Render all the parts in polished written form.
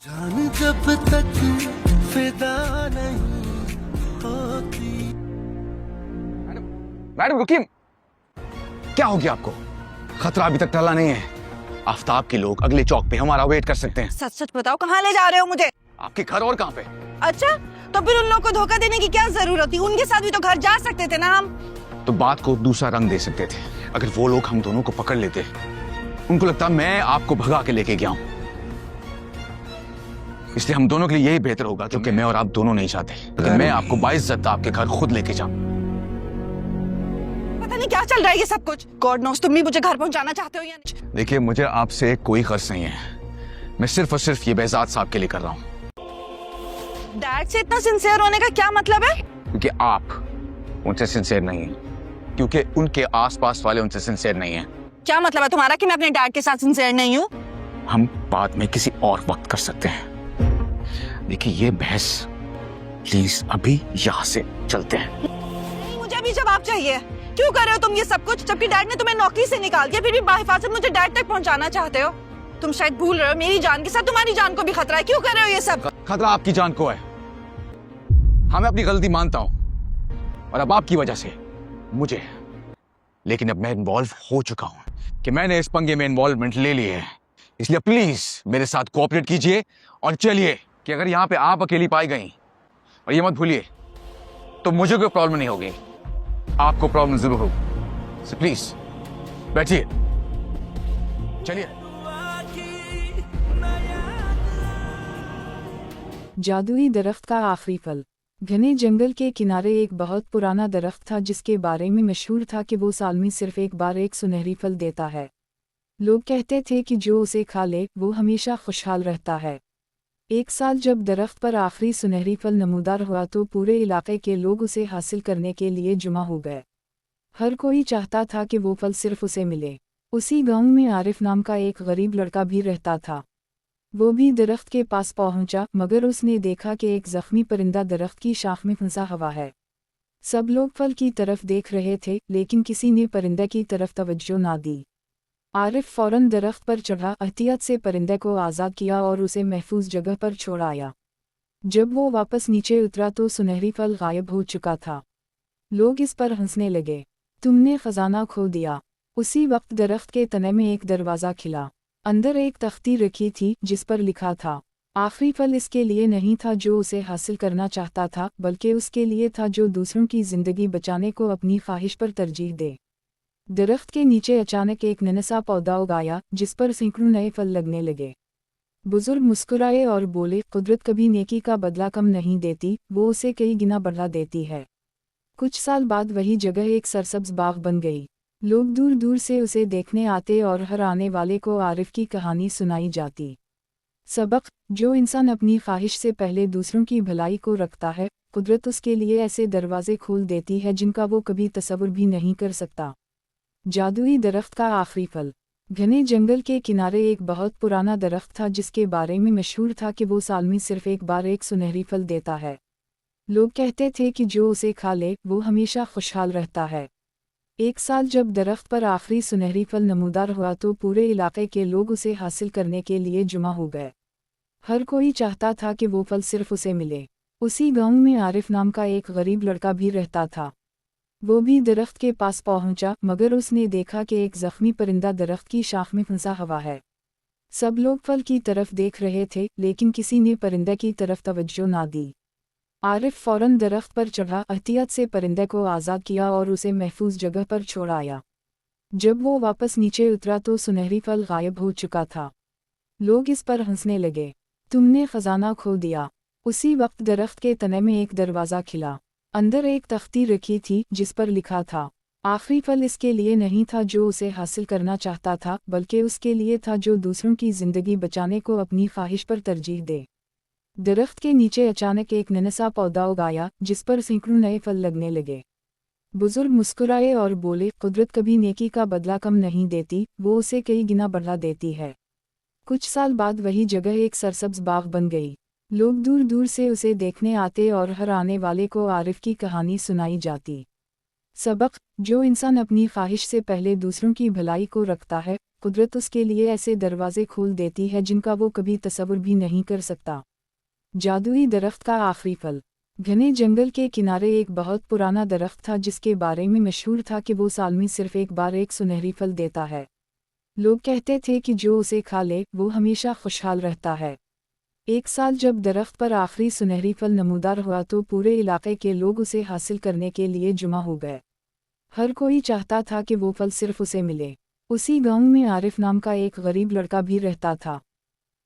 जान जब तक फिदा नहीं होती। मैडम रुकिए, क्या हो गया आपको? खतरा अभी तक टला नहीं है। आफ्ताब के लोग अगले चौक पे हमारा वेट कर सकते हैं। सच सच बताओ, कहाँ ले जा रहे हो मुझे? आपके घर और कहाँ पे? अच्छा, तो फिर उन लोगों को धोखा देने की क्या जरूरत थी? उनके साथ भी तो घर जा सकते थे ना हम। तो बात को दूसरा रंग दे सकते थे। अगर वो लोग हम दोनों को पकड़ लेते, उनको लगता मैं आपको भगा के लेके गया हूं। इसलिए हम दोनों के लिए यही बेहतर होगा, क्योंकि मैं और आप दोनों नहीं चाहते कि मैं आपको बाइज्जत आपके घर खुद लेके जाऊं। पता नहीं क्या चल रहा है ये सब कुछ। गॉड नोस, तुम भी मुझे घर पहुंचाना चाहते हो या नहीं? देखिए, मुझे आपसे कोई खर्च नहीं है। मैं सिर्फ और सिर्फ ये बेजात साहब के लिए कर रहा हूँ। डैड से इतना सिंसियर होने का क्या मतलब है? क्योंकि आप उनसे सिंसियर नहीं है, क्योंकि उनके आसपास वाले उनसे सिंसियर नहीं है। क्या मतलब है तुम्हारा कि मैं अपने डैड के साथ सिंसियर नहीं हूँ? हम बाद में किसी और वक्त कर सकते हैं। देखिए, ये बहस प्लीज अभी यहाँ से चलते हैं। नहीं, मुझे अभी जवाब चाहिए। क्यों कर रहे हो तुम ये सब कुछ, जबकि डैड ने तुम्हें नौकरी से निकाल दिया, फिर भी बाहिफाजत मुझे डैड तक पहुंचाना चाहते हो? तुम शायद भूल रहे हो, मेरी जान के साथ तुम्हारी जान को भी खतरा है। क्यों कर रहे हो ये सब? खतरा आपकी जान को है। मैं अपनी गलती मानता हूँ, और अब आपकी वजह से मुझे, लेकिन अब मैं इन्वॉल्व हो चुका हूँ कि मैंने इस पंगे में इन्वॉल्वमेंट ले ली है। इसलिए प्लीज मेरे साथ कोऑपरेट कीजिए और चलिए, कि अगर यहाँ पे आप अकेली पाई गई, और ये मत भूलिए, तो मुझे कोई प्रॉब्लम नहीं होगी, आपको प्रॉब्लम जरूर होगी। सो प्लीज बैठिए, चलिए। जादुई दरख्त का आखिरी फल। घने जंगल के किनारे एक बहुत पुराना दरख्त था, जिसके बारे में मशहूर था कि वो साल में सिर्फ एक बार एक सुनहरी फल देता है। लोग कहते थे कि जो उसे खा ले वो हमेशा खुशहाल रहता है। एक साल जब दरख्त पर आखिरी सुनहरी फल नमूदार हुआ तो पूरे इलाके के लोग उसे हासिल करने के लिए जमा हो गए। हर कोई चाहता था कि वो फल सिर्फ उसे मिले। उसी गांव में आरिफ नाम का एक गरीब लड़का भी रहता था। वो भी दरख्त के पास पहुंचा, मगर उसने देखा कि एक जख्मी परिंदा दरख्त की शाख में फंसा हुआ है। सब लोग फल की तरफ देख रहे थे, लेकिन किसी ने परिंदे की तरफ तवज्जो ना दी। आरिफ फौरन दरख्त पर चढ़ा, एहतियात से परिंदे को आज़ाद किया और उसे महफूज जगह पर छोड़ आया। जब वो वापस नीचे उतरा तो सुनहरी फल गायब हो चुका था। लोग इस पर हंसने लगे। तुमने खजाना खो दिया। उसी वक्त दरख्त के तने में एक दरवाज़ा खिला। अंदर एक तख्ती रखी थी जिस पर लिखा था, आखिरी फल इसके लिए नहीं था जो उसे हासिल करना चाहता था, बल्कि उसके लिए था जो दूसरों की जिंदगी बचाने को अपनी ख्वाहिश पर तरजीह दे। दरख्त के नीचे अचानक एक नन्हा पौधा उगाया, जिस पर सैकड़ों नए फल लगने लगे। बुजुर्ग मुस्कुराए और बोले, कुदरत कभी नेकी का बदला कम नहीं देती, वो उसे कई गुना बढ़ा देती है। कुछ साल बाद वही जगह एक सरसब्ज बाग बन गई। लोग दूर दूर से उसे देखने आते और हर आने वाले को आरिफ की कहानी सुनाई जाती। सबक, जो इंसान अपनी ख्वाहिश से पहले दूसरों की भलाई को रखता है, कुदरत उसके लिए ऐसे दरवाजे खोल देती है जिनका वो कभी तसव्वुर भी नहीं कर सकता। जादुई दरख्त का आखिरी फल। घने जंगल के किनारे एक बहुत पुराना दरख्त था, जिसके बारे में मशहूर था कि वो साल में सिर्फ एक बार एक सुनहरी फल देता है। लोग कहते थे कि जो उसे खा ले वो हमेशा खुशहाल रहता है। एक साल जब दरख्त पर आखिरी सुनहरी फल नमूदार हुआ तो पूरे इलाके के लोग उसे हासिल करने के लिए जमा हो गए। हर कोई चाहता था कि वो फल सिर्फ उसे मिले। उसी गांव में आरिफ नाम का एक गरीब लड़का भी रहता था। वो भी दरख्त के पास पहुंचा, मगर उसने देखा कि एक जख्मी परिंदा दरख्त की शाख में फंसा हुआ है। सब लोग फल की तरफ देख रहे थे, लेकिन किसी ने परिंदे की तरफ तवज्जो ना दी। आरिफ फौरन दरख्त पर चढ़ा, एहतियात से परिंदे को आज़ाद किया और उसे महफूज जगह पर छोड़ आया। जब वो वापस नीचे उतरा तो सुनहरी फल गायब हो चुका था। लोग इस पर हंसने लगे। तुमने खजाना खो दिया। उसी वक्त दरख्त के तने में एक दरवाज़ा खिला। अंदर एक तख्ती रखी थी जिस पर लिखा था, आखिरी फल इसके लिए नहीं था जो उसे हासिल करना चाहता था, बल्कि उसके लिए था जो दूसरों की जिंदगी बचाने को अपनी ख्वाहिश पर तरजीह दे। दरख्त के नीचे अचानक एक नन्हा पौधा उगाया, जिस पर सैकड़ों नए फल लगने लगे। बुजुर्ग मुस्कुराए और बोले, कुदरत कभी नेकी का बदला कम नहीं देती, वो उसे कई गुना बढ़ा देती है। कुछ साल बाद वही जगह एक सरसब्ज बाग बन गई। लोग दूर दूर से उसे देखने आते और हर आने वाले को आरिफ की कहानी सुनाई जाती। सबक, जो इंसान अपनी ख्वाहिश से पहले दूसरों की भलाई को रखता है, कुदरत उसके लिए ऐसे दरवाजे खोल देती है जिनका वो कभी तसव्वुर भी नहीं कर सकता। जादुई दरख्त का आखिरी फल। घने जंगल के किनारे एक बहुत पुराना दरख्त था जिसके बारे में मशहूर था कि वो साल में सिर्फ एक बार एक सुनहरी फल देता है। लोग कहते थे कि जो उसे खा ले वो हमेशा खुशहाल रहता है। एक साल जब दरख्त पर आखिरी सुनहरी फल नमूदार हुआ तो पूरे इलाके के लोग उसे हासिल करने के लिए जुमा हो गए। हर कोई चाहता था कि वो फल सिर्फ उसे मिले। उसी गांव में आरिफ नाम का एक गरीब लड़का भी रहता था।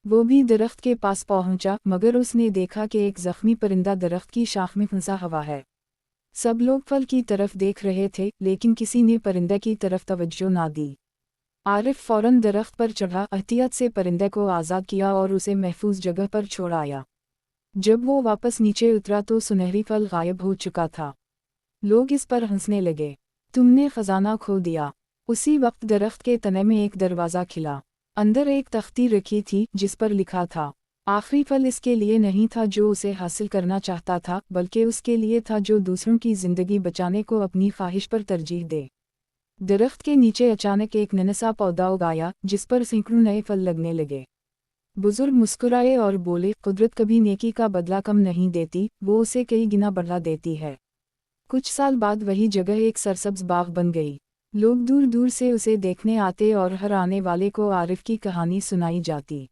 वो भी दरख्त के पास पहुंचा, मगर उसने देखा कि एक जख्मी परिंदा दरख्त की शाख में फंसा हुआ है। सब लोग फल की तरफ देख रहे थे, लेकिन किसी ने परिंदे की तरफ तवज्जो ना दी। आरिफ फौरन दरख्त पर चढ़ा, एहतियात से परिंदे को आज़ाद किया और उसे महफूज जगह पर छोड़ आया। जब वो वापस नीचे उतरा तो सुनहरी फल गायब हो चुका था। लोग इस पर हंसने लगे, तुमने खजाना खो दिया। उसी वक्त दरख्त के तने में एक दरवाज़ा खिला। अंदर एक तख्ती रखी थी जिस पर लिखा था, आखिरी फल इसके लिए नहीं था जो उसे हासिल करना चाहता था, बल्कि उसके लिए था जो दूसरों की ज़िंदगी बचाने को अपनी ख्वाहिश पर तरजीह दे। दरख्त के नीचे अचानक एक नन्हा पौधा उगाया जिस पर सैकड़ों नए फल लगने लगे। बुजुर्ग मुस्कुराए और बोले, कुदरत कभी नेकी का बदला कम नहीं देती, वो उसे कई गुना बढ़ा देती है। कुछ साल बाद वही जगह एक सरसब्ज बाग बन गई। लोग दूर दूर से उसे देखने आते और हर आने वाले को आरिफ की कहानी सुनाई जाती।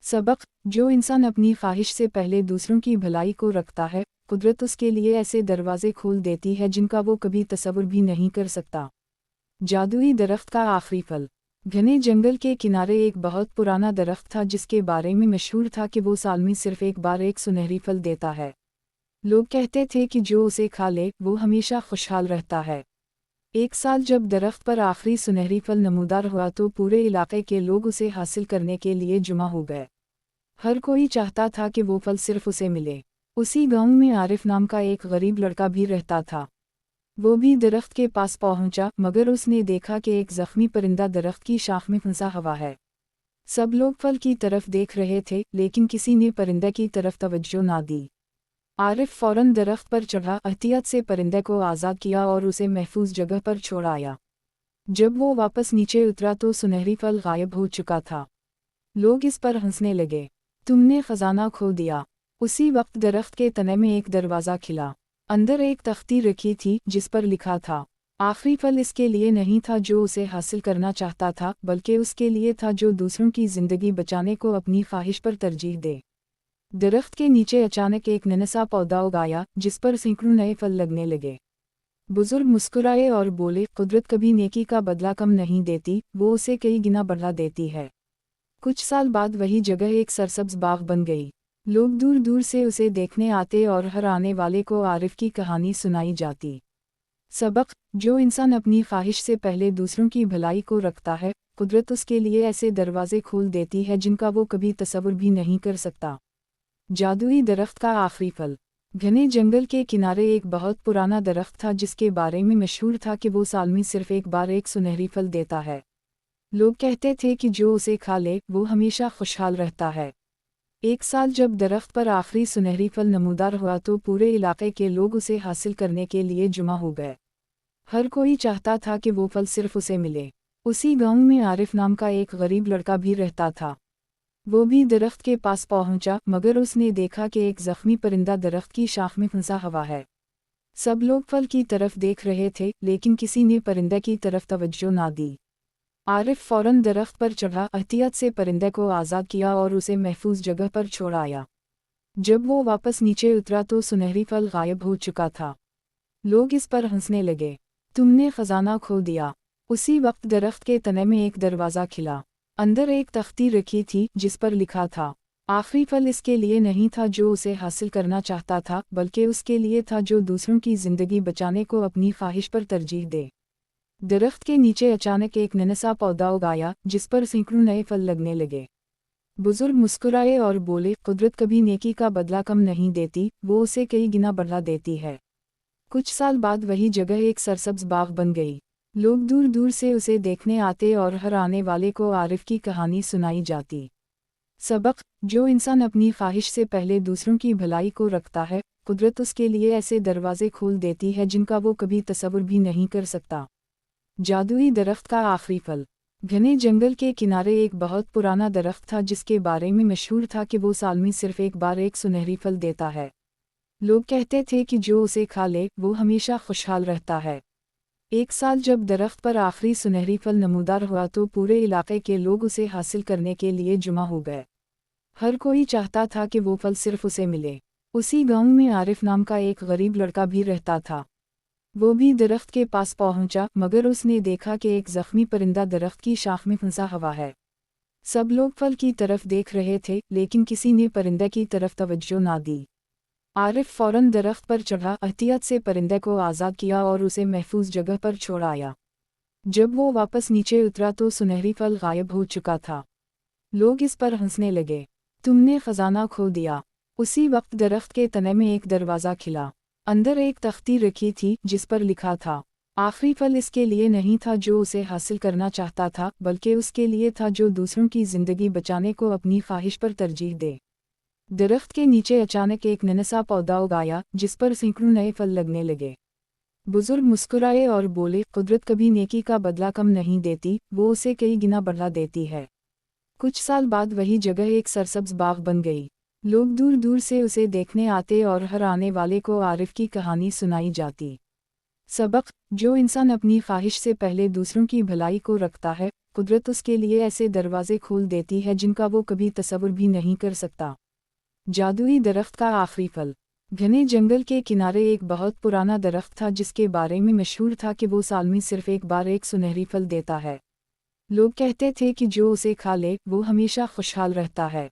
सबक, जो इंसान अपनी ख्वाहिश से पहले दूसरों की भलाई को रखता है, कुदरत उसके लिए ऐसे दरवाजे खोल देती है जिनका वो कभी तसव्वुर भी नहीं कर सकता। जादुई दरख्त का आखिरी फल। घने जंगल के किनारे एक बहुत पुराना दरख्त था जिसके बारे में मशहूर था कि वो साल में सिर्फ एक बार एक सुनहरी फल देता है। लोग कहते थे कि जो उसे खा ले वो हमेशा खुशहाल रहता है। एक साल जब दरख्त पर आखिरी सुनहरी फल नमूदार हुआ तो पूरे इलाके के लोग उसे हासिल करने के लिए जुमा हो गए। हर कोई चाहता था कि वो फल सिर्फ उसे मिले। उसी गांव में आरिफ नाम का एक गरीब लड़का भी रहता था। वो भी दरख्त के पास पहुंचा, मगर उसने देखा कि एक जख्मी परिंदा दरख्त की शाख में फंसा हुआ है। सब लोग फल की तरफ देख रहे थे, लेकिन किसी ने परिंदे की तरफ तवज्जो ना दी। आरिफ फौरन दरख्त पर चढ़ा, एहतियात से परिंदे को आज़ाद किया और उसे महफूज जगह पर छोड़ आया। जब वो वापस नीचे उतरा तो सुनहरी फल गायब हो चुका था। लोग इस पर हंसने लगे, तुमने खजाना खो दिया। उसी वक्त दरख्त के तने में एक दरवाज़ा खिला। अंदर एक तख्ती रखी थी जिस पर लिखा था, आखिरी फल इसके लिए नहीं था जो उसे हासिल करना चाहता था, बल्कि उसके लिए था जो दूसरों की ज़िंदगी बचाने को अपनी ख्वाहिश पर तरजीह दे। दरख्त के नीचे अचानक एक नन्हा पौधा उगाया जिस पर सैकड़ों नए फल लगने लगे। बुजुर्ग मुस्कुराए और बोले, कुदरत कभी नेकी का बदला कम नहीं देती, वो उसे कई गुना बढ़ा देती है। कुछ साल बाद वही जगह एक सरसब्ज बाग बन गई। लोग दूर दूर से उसे देखने आते और हर आने वाले को आरिफ की कहानी सुनाई जाती। सबक, जो इंसान अपनी ख्वाहिश से पहले दूसरों की भलाई को रखता है, कुदरत उसके लिए ऐसे दरवाजे खोल देती है जिनका वो कभी तसव्वुर भी नहीं कर सकता। जादुई दरख्त का आखिरी फल। घने जंगल के किनारे एक बहुत पुराना दरख्त था जिसके बारे में मशहूर था कि वो साल में सिर्फ एक बार एक सुनहरी फल देता है। लोग कहते थे कि जो उसे खा ले वो हमेशा खुशहाल रहता है। एक साल जब दरख्त पर आखिरी सुनहरी फल नमूदार हुआ तो पूरे इलाके के लोग उसे हासिल करने के लिए जुमा हो गए। हर कोई चाहता था कि वो फल सिर्फ उसे मिले। उसी गांव में आरिफ नाम का एक गरीब लड़का भी रहता था। वो भी दरख्त के पास पहुंचा, मगर उसने देखा कि एक जख्मी परिंदा दरख्त की शाख में फंसा हुआ है। सब लोग फल की तरफ देख रहे थे, लेकिन किसी ने परिंदे की तरफ तवज्जो ना दी। आरिफ फौरन दरख्त पर चढ़ा, एहतियात से परिंदे को आज़ाद किया और उसे महफूज जगह पर छोड़ आया। जब वो वापस नीचे उतरा तो सुनहरी फल गायब हो चुका था। लोग इस पर हंसने लगे, तुमने खजाना खो दिया। उसी वक्त दरख्त के तने में एक दरवाज़ा खिला। अंदर एक तख्ती रखी थी जिस पर लिखा था, आखिरी फल इसके लिए नहीं था जो उसे हासिल करना चाहता था, बल्कि उसके लिए था जो दूसरों की ज़िंदगी बचाने को अपनी ख्वाहिश पर तरजीह दे। दरख्त के नीचे अचानक एक नन्हा पौधा उगाया जिस पर सैकड़ों नए फल लगने लगे। बुजुर्ग मुस्कुराए और बोले, कुदरत कभी नेकी का बदला कम नहीं देती, वो उसे कई गुना बढ़ा देती है। कुछ साल बाद वही जगह एक सरसब्ज बाग बन गई। लोग दूर दूर से उसे देखने आते और हर आने वाले को आरिफ की कहानी सुनाई जाती। सबक, जो इंसान अपनी ख्वाहिश से पहले दूसरों की भलाई को रखता है, कुदरत उसके लिए ऐसे दरवाजे खोल देती है जिनका वो कभी तसव्वुर भी नहीं कर सकता। जादुई दरख्त का आखिरी फल। घने जंगल के किनारे एक बहुत पुराना दरख्त था जिसके बारे में मशहूर था कि वो साल में सिर्फ एक बार एक सुनहरी फल देता है। लोग कहते थे कि जो उसे खा ले वो हमेशा खुशहाल रहता है। एक साल जब दरख्त पर आखिरी सुनहरी फल नमूदार हुआ तो पूरे इलाके के लोग उसे हासिल करने के लिए जुमा हो गए। हर कोई चाहता था कि वो फल सिर्फ उसे मिले। उसी गांव में आरिफ नाम का एक गरीब लड़का भी रहता था। वो भी दरख्त के पास पहुंचा, मगर उसने देखा कि एक जख्मी परिंदा दरख्त की शाख में फंसा हुआ है। सब लोग फल की तरफ देख रहे थे, लेकिन किसी ने परिंदे की तरफ तवज्जो ना दी। आरिफ फौरन दरख्त पर चढ़ा, एहतियात से परिंदे को आज़ाद किया और उसे महफूज जगह पर छोड़ आया। जब वो वापस नीचे उतरा तो सुनहरी फल गायब हो चुका था। लोग इस पर हंसने लगे, तुमने खजाना खो दिया। उसी वक्त दरख्त के तने में एक दरवाज़ा खिला। अंदर एक तख्ती रखी थी जिस पर लिखा था, आखिरी फल इसके लिए नहीं था जो उसे हासिल करना चाहता था, बल्कि उसके लिए था जो दूसरों की जिंदगी बचाने को अपनी ख्वाहिश पर तरजीह दे। दरख्त के नीचे अचानक एक नन्हा पौधा उगाया जिस पर सैकड़ों नए फल लगने लगे। बुजुर्ग मुस्कुराए और बोले, कुदरत कभी नेकी का बदला कम नहीं देती, वो उसे कई गुना बढ़ा देती है। कुछ साल बाद वही जगह एक सरसब्ज बाग बन गई। लोग दूर दूर से उसे देखने आते और हर आने वाले को आरिफ की कहानी सुनाई जाती। सबक, जो इंसान अपनी ख्वाहिश से पहले दूसरों की भलाई को रखता है, कुदरत उसके लिए ऐसे दरवाजे खोल देती है जिनका वो कभी तसव्वुर भी नहीं कर सकता। जादुई दरख्त का आखिरी फल। घने जंगल के किनारे एक बहुत पुराना दरख्त था जिसके बारे में मशहूर था कि वो साल में सिर्फ एक बार एक सुनहरी फल देता है। लोग कहते थे कि जो उसे खा ले वो हमेशा खुशहाल रहता है।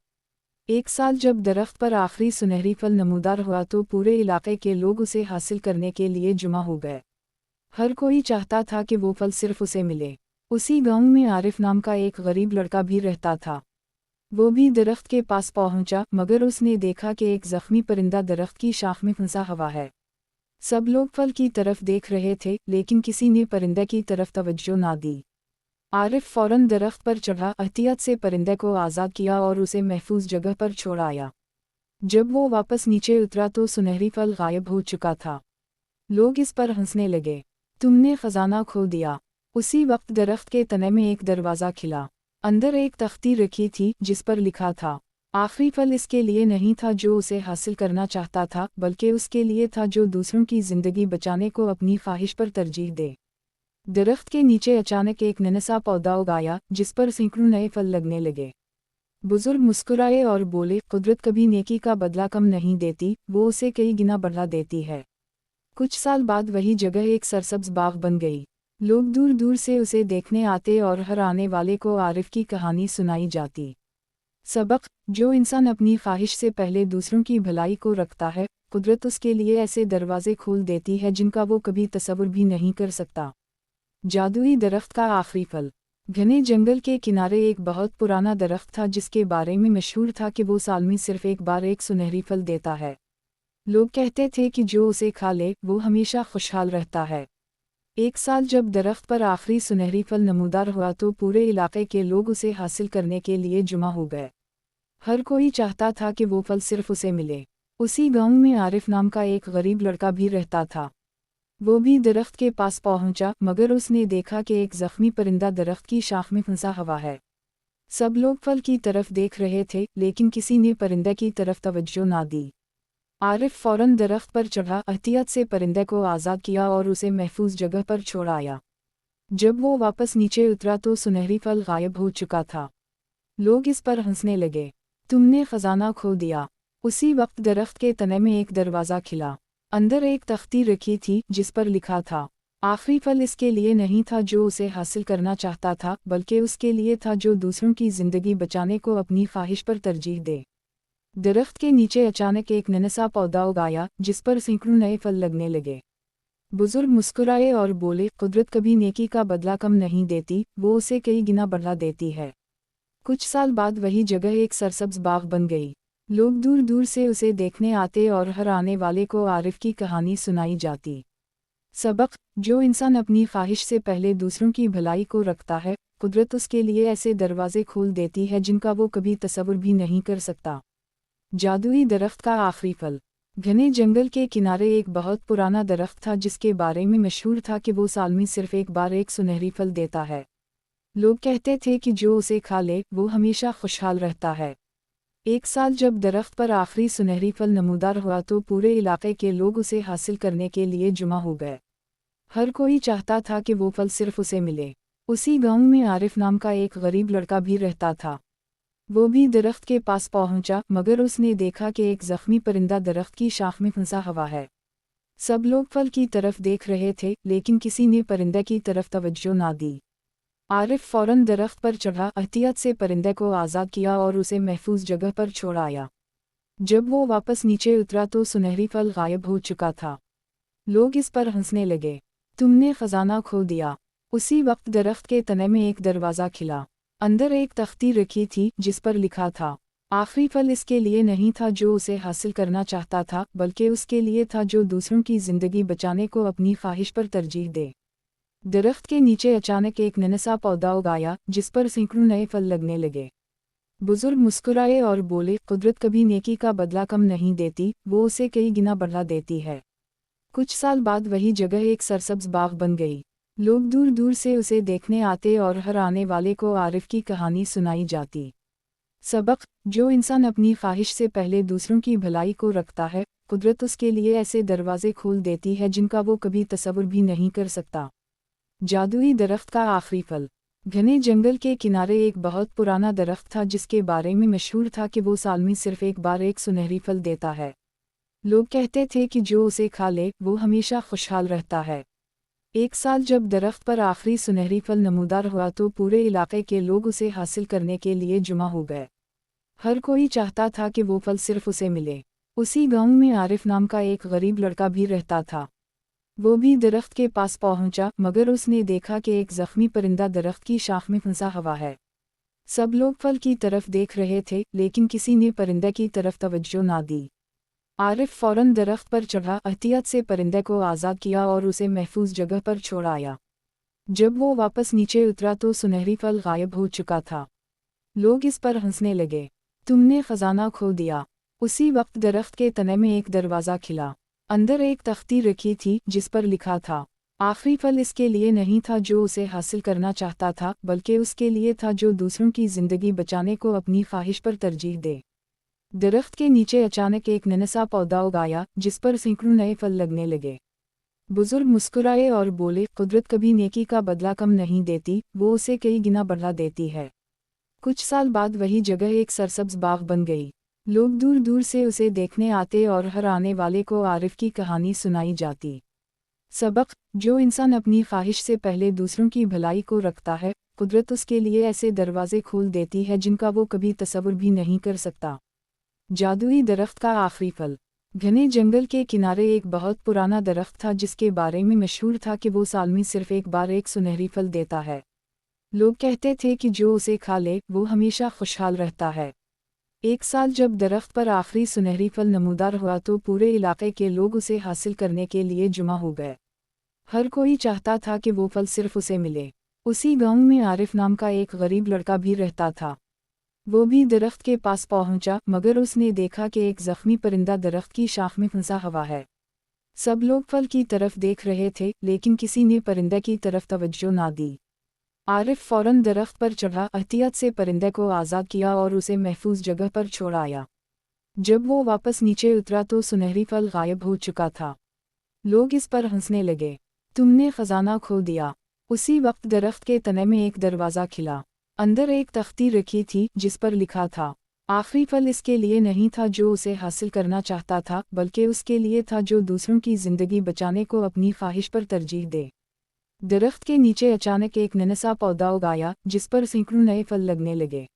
एक साल जब दरख्त पर आखिरी सुनहरी फल नमूदार हुआ तो पूरे इलाके के लोग उसे हासिल करने के लिए जुमा हो गए। हर कोई चाहता था कि वो फल सिर्फ उसे मिले। उसी गांव में आरिफ नाम का एक गरीब लड़का भी रहता था। वो भी दरख्त के पास पहुंचा, मगर उसने देखा कि एक जख्मी परिंदा दरख्त की शाख में फंसा हुआ है। सब लोग फल की तरफ देख रहे थे, लेकिन किसी ने परिंदे की तरफ तवज्जो ना दी। आरिफ फौरन दरख्त पर चढ़ा, एहतियात से परिंदे को आज़ाद किया और उसे महफूज जगह पर छोड़ आया। जब वो वापस नीचे उतरा तो सुनहरी फल गायब हो चुका था। लोग इस पर हंसने लगे, तुमने खजाना खो दिया। उसी वक्त दरख्त के तने में एक दरवाज़ा खिला। अंदर एक तख्ती रखी थी जिस पर लिखा था, आखिरी फल इसके लिए नहीं था जो उसे हासिल करना चाहता था, बल्कि उसके लिए था जो दूसरों की जिंदगी बचाने को अपनी ख्वाहिश पर तरजीह दे। दरख्त के नीचे अचानक एक नन्हा पौधा उगाया जिस पर सैकड़ों नए फल लगने लगे। बुजुर्ग मुस्कुराए और बोले, कुदरत कभी नेकी का बदला कम नहीं देती, वो उसे कई गुना बढ़ा देती है। कुछ साल बाद वही जगह एक सरसब्ज बाग बन गई। लोग दूर दूर से उसे देखने आते और हर आने वाले को आरिफ की कहानी सुनाई जाती। सबक, जो इंसान अपनी ख्वाहिश से पहले दूसरों की भलाई को रखता है, कुदरत उसके लिए ऐसे दरवाजे खोल देती है जिनका वो कभी तसव्वुर भी नहीं कर सकता। जादुई दरख्त का आखिरी फल। घने जंगल के किनारे एक बहुत पुराना दरख्त था जिसके बारे में मशहूर था कि वो साल में सिर्फ एक बार एक सुनहरी फल देता है। लोग कहते थे कि जो उसे खा ले वो हमेशा खुशहाल रहता है। एक साल जब दरख्त पर आखिरी सुनहरी फल नमूदार हुआ तो पूरे इलाके के लोग उसे हासिल करने के लिए जुमा हो गए। हर कोई चाहता था कि वो फल सिर्फ उसे मिले। उसी गांव में आरिफ नाम का एक गरीब लड़का भी रहता था। वो भी दरख्त के पास पहुंचा, मगर उसने देखा कि एक जख्मी परिंदा दरख्त की शाख में फंसा हुआ है। सब लोग फल की तरफ देख रहे थे, लेकिन किसी ने परिंदे की तरफ तवज्जो ना दी। आरिफ फौरन दरख्त पर चढ़ा, एहतियात से परिंदे को आज़ाद किया और उसे महफूज जगह पर छोड़ आया। जब वो वापस नीचे उतरा तो सुनहरी फल गायब हो चुका था। लोग इस पर हंसने लगे, तुमने खजाना खो दिया। उसी वक्त दरख्त के तने में एक दरवाज़ा खिला। अंदर एक तख्ती रखी थी जिस पर लिखा था, आखिरी फल इसके लिए नहीं था जो उसे हासिल करना चाहता था, बल्कि उसके लिए था जो दूसरों की जिंदगी बचाने को अपनी ख्वाहिश पर तरजीह दे। दरख्त के नीचे अचानक एक नन्हा पौधा उगाया जिस पर सैकड़ों नए फल लगने लगे। बुजुर्ग मुस्कुराए और बोले, कुदरत कभी नेकी का बदला कम नहीं देती, वो उसे कई गुना बढ़ा देती है। कुछ साल बाद वही जगह एक सरसब्ज बाग बन गई। लोग दूर दूर से उसे देखने आते और हर आने वाले को आरिफ की कहानी सुनाई जाती। सबक, जो इंसान अपनी ख्वाहिश से पहले दूसरों की भलाई को रखता है, कुदरत उसके लिए ऐसे दरवाजे खोल देती है जिनका वो कभी तसव्वुर भी नहीं कर सकता। जादुई दरख्त का आखिरी फल। घने जंगल के किनारे एक बहुत पुराना दरख्त था जिसके बारे में मशहूर था कि वो साल में सिर्फ एक बार एक सुनहरी फल देता है। लोग कहते थे कि जो उसे खा ले वो हमेशा खुशहाल रहता है। एक साल जब दरख्त पर आखिरी सुनहरी फल नमूदार हुआ तो पूरे इलाके के लोग उसे हासिल करने के लिए जुमा हो गए। हर कोई चाहता था कि वो फल सिर्फ उसे मिले। उसी गांव में आरिफ नाम का एक गरीब लड़का भी रहता था। वो भी दरख्त के पास पहुंचा मगर उसने देखा कि एक जख्मी परिंदा दरख्त की शाख में फंसा हुआ है। सब लोग फल की तरफ देख रहे थे लेकिन किसी ने परिंदे की तरफ तवज्जो ना दी। आरिफ फौरन दरख्त पर चढ़ा, एहतियात से परिंदे को आज़ाद किया और उसे महफूज जगह पर छोड़ आया। जब वो वापस नीचे उतरा तो सुनहरी फल गायब हो चुका था। लोग इस पर हंसने लगे, तुमने खजाना खो दिया। उसी वक्त दरख्त के तने में एक दरवाज़ा खिला। अंदर एक तख्ती रखी थी जिस पर लिखा था, आखिरी फल इसके लिए नहीं था जो उसे हासिल करना चाहता था बल्कि उसके लिए था जो दूसरों की जिंदगी बचाने को अपनी ख्वाहिश पर तरजीह दे। दरख्त के नीचे अचानक एक नन्हा पौधा उगाया जिस पर सैकड़ों नए फल लगने लगे। बुजुर्ग मुस्कुराए और बोले, कुदरत कभी नेकी का बदला कम नहीं देती, वो उसे कई गुना बढ़ा देती है। कुछ साल बाद वही जगह एक सरसब्ज बाग बन गई। लोग दूर दूर से उसे देखने आते और हर आने वाले को आरिफ की कहानी सुनाई जाती। सबक, जो इंसान अपनी ख्वाहिश से पहले दूसरों की भलाई को रखता है, कुदरत उसके लिए ऐसे दरवाजे खोल देती है जिनका वो कभी तसव्वुर भी नहीं कर सकता। जादुई दरख्त का आखिरी फल। घने जंगल के किनारे एक बहुत पुराना दरख्त था जिसके बारे में मशहूर था कि वो साल में सिर्फ एक बार एक सुनहरी फल देता है। लोग कहते थे कि जो उसे खा ले वो हमेशा खुशहाल रहता है। एक साल जब दरख्त पर आखिरी सुनहरी फल नमूदार हुआ तो पूरे इलाके के लोग उसे हासिल करने के लिए जुमा हो गए। हर कोई चाहता था कि वो फल सिर्फ उसे मिले। उसी गांव में आरिफ नाम का एक गरीब लड़का भी रहता था। वो भी दरख्त के पास पहुंचा मगर उसने देखा कि एक जख्मी परिंदा दरख्त की शाख में फंसा हुआ है। सब लोग फल की तरफ देख रहे थे लेकिन किसी ने परिंदे की तरफ तवज्जो ना दी। आरिफ फौरन दरख्त पर चढ़ा, एहतियात से परिंदे को आज़ाद किया और उसे महफूज जगह पर छोड़ आया। जब वो वापस नीचे उतरा तो सुनहरी फल गायब हो चुका था। लोग इस पर हंसने लगे, तुमने खजाना खो दिया। उसी वक्त दरख्त के तने में एक दरवाज़ा खिला। अंदर एक तख्ती रखी थी जिस पर लिखा था, आखिरी फल इसके लिए नहीं था जो उसे हासिल करना चाहता था बल्कि उसके लिए था जो दूसरों की जिंदगी बचाने को अपनी ख्वाहिश पर तरजीह दे। दरख्त के नीचे अचानक एक नन्हा पौधा उगाया जिस पर सैकड़ों नए फल लगने लगे। बुजुर्ग मुस्कुराए और बोले, कुदरत कभी नेकी का बदला कम नहीं देती, वो उसे कई गुना बढ़ा देती है। कुछ साल बाद वही जगह एक सरसब्ज बाग बन गई। लोग दूर दूर से उसे देखने आते और हर आने वाले को आरिफ की कहानी सुनाई जाती। सबक, जो इंसान अपनी ख्वाहिश से पहले दूसरों की भलाई को रखता है, कुदरत उसके लिए ऐसे दरवाजे खोल देती है जिनका वो कभी तसव्वुर भी नहीं कर सकता। जादुई दरख्त का आखिरी फल। घने जंगल के किनारे एक बहुत पुराना दरख्त था जिसके बारे में मशहूर था कि वो साल में सिर्फ एक बार एक सुनहरी फल देता है। लोग कहते थे कि जो उसे खा ले वो हमेशा खुशहाल रहता है। एक साल जब दरख्त पर आखिरी सुनहरी फल नमूदार हुआ तो पूरे इलाके के लोग उसे हासिल करने के लिए जुमा हो गए। हर कोई चाहता था कि वो फल सिर्फ उसे मिले। उसी गांव में आरिफ नाम का एक गरीब लड़का भी रहता था। वो भी दरख्त के पास पहुंचा मगर उसने देखा कि एक जख्मी परिंदा दरख्त की शाख में फंसा हुआ है। सब लोग फल की तरफ देख रहे थे लेकिन किसी ने परिंदे की तरफ तवज्जो ना दी। आरिफ फौरन दरख्त पर चढ़ा, एहतियात से परिंदे को आज़ाद किया और उसे महफूज जगह पर छोड़ आया। जब वो वापस नीचे उतरा तो सुनहरी फल गायब हो चुका था। लोग इस पर हंसने लगे, तुमने खजाना खो दिया। उसी वक्त दरख्त के तने में एक दरवाज़ा खिला। अंदर एक तख्ती रखी थी जिस पर लिखा था, आखिरी फल इसके लिए नहीं था जो उसे हासिल करना चाहता था बल्कि उसके लिए था जो दूसरों की जिंदगी बचाने को अपनी ख्वाहिश पर तरजीह दे। दरख्त के नीचे अचानक एक नन्हा पौधा उगाया जिस पर सैकड़ों नए फल लगने लगे।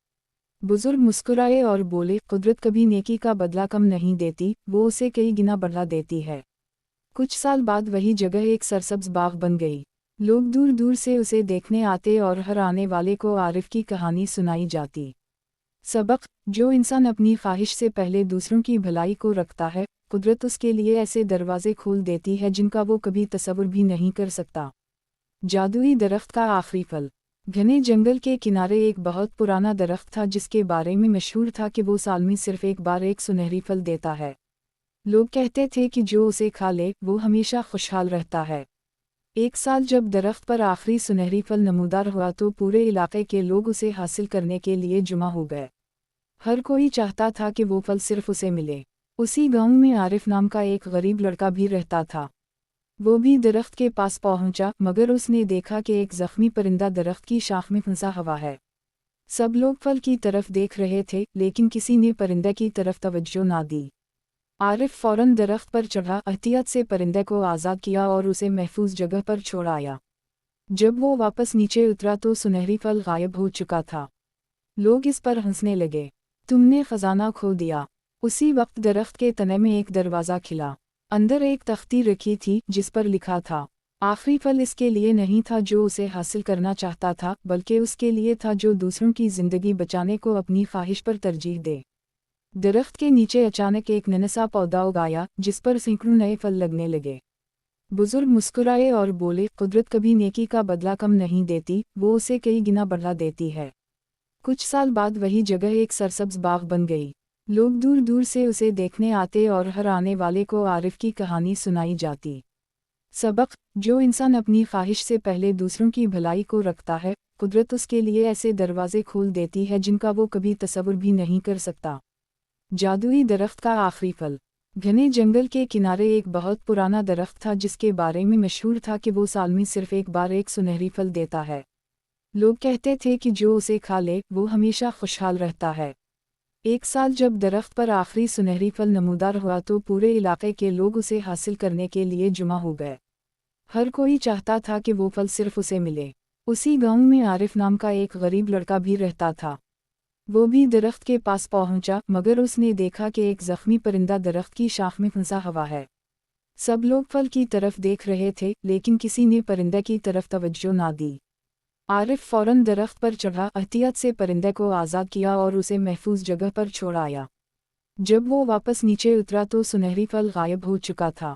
बुजुर्ग मुस्कुराए और बोले, कुदरत कभी नेकी का बदला कम नहीं देती, वो उसे कई गुना बढ़ा देती है। कुछ साल बाद वही जगह एक सरसब्ज बाग बन गई। लोग दूर दूर से उसे देखने आते और हर आने वाले को आरिफ की कहानी सुनाई जाती। सबक, जो इंसान अपनी ख्वाहिश से पहले दूसरों की भलाई को रखता है, कुदरत उसके लिए ऐसे दरवाजे खोल देती है जिनका वो कभी तसव्वुर भी नहीं कर सकता। जादुई दरख्त का आखिरी फल। घने जंगल के किनारे एक बहुत पुराना दरख्त था जिसके बारे में मशहूर था कि वो साल में सिर्फ एक बार एक सुनहरी फल देता है। लोग कहते थे कि जो उसे खा ले वो हमेशा खुशहाल रहता है। एक साल जब दरख्त पर आखिरी सुनहरी फल नमूदार हुआ तो पूरे इलाके के लोग उसे हासिल करने के लिए जुमा हो गए। हर कोई चाहता था कि वो फल सिर्फ उसे मिले। उसी गांव में आरिफ नाम का एक गरीब लड़का भी रहता था। वो भी दरख्त के पास पहुंचा, मगर उसने देखा कि एक जख्मी परिंदा दरख्त की शाख में फंसा हुआ है। सब लोग फल की तरफ देख रहे थे, लेकिन किसी ने परिंदे की तरफ तवज्जो ना दी। आरिफ फौरन दरख्त पर चढ़ा, एहतियात से परिंदे को आज़ाद किया और उसे महफूज जगह पर छोड़ आया। जब वो वापस नीचे उतरा तो सुनहरी फल गायब हो चुका था। लोग इस पर हंसने लगे। तुमने खजाना खो दिया। उसी वक्त दरख्त के तने में एक दरवाज़ा खिला। अंदर एक तख्ती रखी थी जिस पर लिखा था, आखिरी फल इसके लिए नहीं था जो उसे हासिल करना चाहता था, बल्कि उसके लिए था जो दूसरों की जिंदगी बचाने को अपनी ख्वाहिश पर तरजीह दे। दरख्त के नीचे अचानक एक नन्हा पौधा उगाया जिस पर सैकड़ों नए फल लगने लगे। बुजुर्ग मुस्कुराए और बोले, कुदरत कभी नेकी का बदला कम नहीं देती, वो उसे कई गुना बढ़ा देती है। कुछ साल बाद वही जगह एक सरसब्ज बाग बन गई। लोग दूर दूर से उसे देखने आते और हर आने वाले को आरिफ की कहानी सुनाई जाती। सबक, जो इंसान अपनी ख्वाहिश से पहले दूसरों की भलाई को रखता है, कुदरत उसके लिए ऐसे दरवाजे खोल देती है जिनका वो कभी तसव्वुर भी नहीं कर सकता। जादुई दरख्त का आखिरी फल। घने जंगल के किनारे एक बहुत पुराना दरख्त था जिसके बारे में मशहूर था कि वो साल में सिर्फ एक बार एक सुनहरी फल देता है। लोग कहते थे कि जो उसे खा ले वो हमेशा खुशहाल रहता है। एक साल जब दरख्त पर आखिरी सुनहरी फल नमूदार हुआ तो पूरे इलाके के लोग उसे हासिल करने के लिए जुमा हो गए। हर कोई चाहता था कि वो फल सिर्फ उसे मिले। उसी गांव में आरिफ नाम का एक गरीब लड़का भी रहता था। वो भी दरख्त के पास पहुंचा, मगर उसने देखा कि एक जख्मी परिंदा दरख्त की शाख में फंसा हुआ है। सब लोग फल की तरफ देख रहे थे, लेकिन किसी ने परिंदे की तरफ तवज्जो ना दी। आरिफ फौरन दरख्त पर चढ़ा, एहतियात से परिंदे को आज़ाद किया और उसे महफूज जगह पर छोड़ आया। जब वो वापस नीचे उतरा तो सुनहरी फल गायब हो चुका था।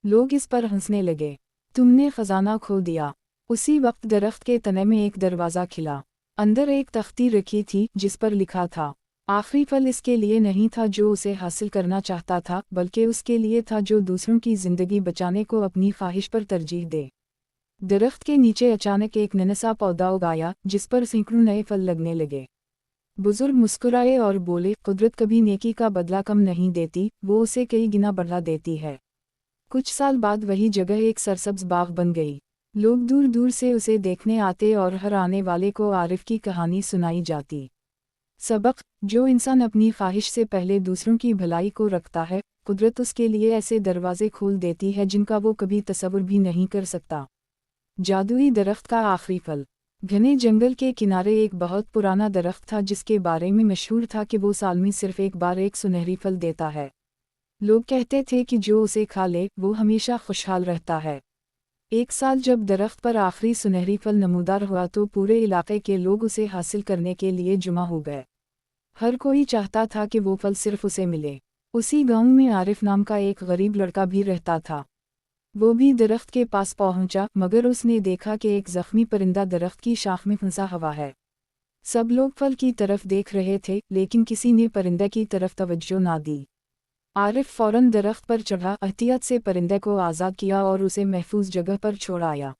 लोग इस पर हंसने लगे। तुमने खजाना खो दिया। उसी वक्त दरख्त के तने में एक दरवाज़ा खिला। अंदर एक तख्ती रखी थी जिस पर लिखा था, आखिरी फल इसके लिए नहीं था जो उसे हासिल करना चाहता था, बल्कि उसके लिए था जो दूसरों की जिंदगी बचाने को अपनी ख्वाहिश पर तरजीह दे। दरख्त के नीचे अचानक एक नन्हा पौधा उगाया जिस पर सैकड़ों नए फल लगने लगे। बुजुर्ग मुस्कुराए और बोले, कुदरत कभी नेकी का बदला कम नहीं देती, वो उसे कई गुना बढ़ा देती है। कुछ साल बाद वही जगह एक सरसब्ज बाग बन गई। लोग दूर दूर से उसे देखने आते और हर आने वाले को आरिफ की कहानी सुनाई जाती। सबक, जो इंसान अपनी ख्वाहिश से पहले दूसरों की भलाई को रखता है, कुदरत उसके लिए ऐसे दरवाजे खोल देती है जिनका वो कभी तसव्वुर भी नहीं कर सकता। जादुई दरख्त का आखिरी फल। घने जंगल के किनारे एक बहुत पुराना दरख्त था जिसके बारे में मशहूर था कि वो साल में सिर्फ एक बार एक सुनहरी फल देता है। लोग कहते थे कि जो उसे खा ले वो हमेशा खुशहाल रहता है। एक साल जब दरख्त पर आखिरी सुनहरी फल नमूदार हुआ तो पूरे इलाके के लोग उसे हासिल करने के लिए जुमा हो गए। हर कोई चाहता था कि वो फल सिर्फ उसे मिले। उसी गांव में आरिफ नाम का एक गरीब लड़का भी रहता था। वो भी दरख्त के पास पहुंचा, मगर उसने देखा कि एक जख्मी परिंदा दरख्त की शाख में फंसा हुआ है। सब लोग फल की तरफ देख रहे थे, लेकिन किसी ने परिंदे की तरफ तवज्जो ना दी। आरिफ फौरन दरख्त पर चढ़ा, एहतियात से परिंदे को आज़ाद किया और उसे महफूज जगह पर छोड़ आया।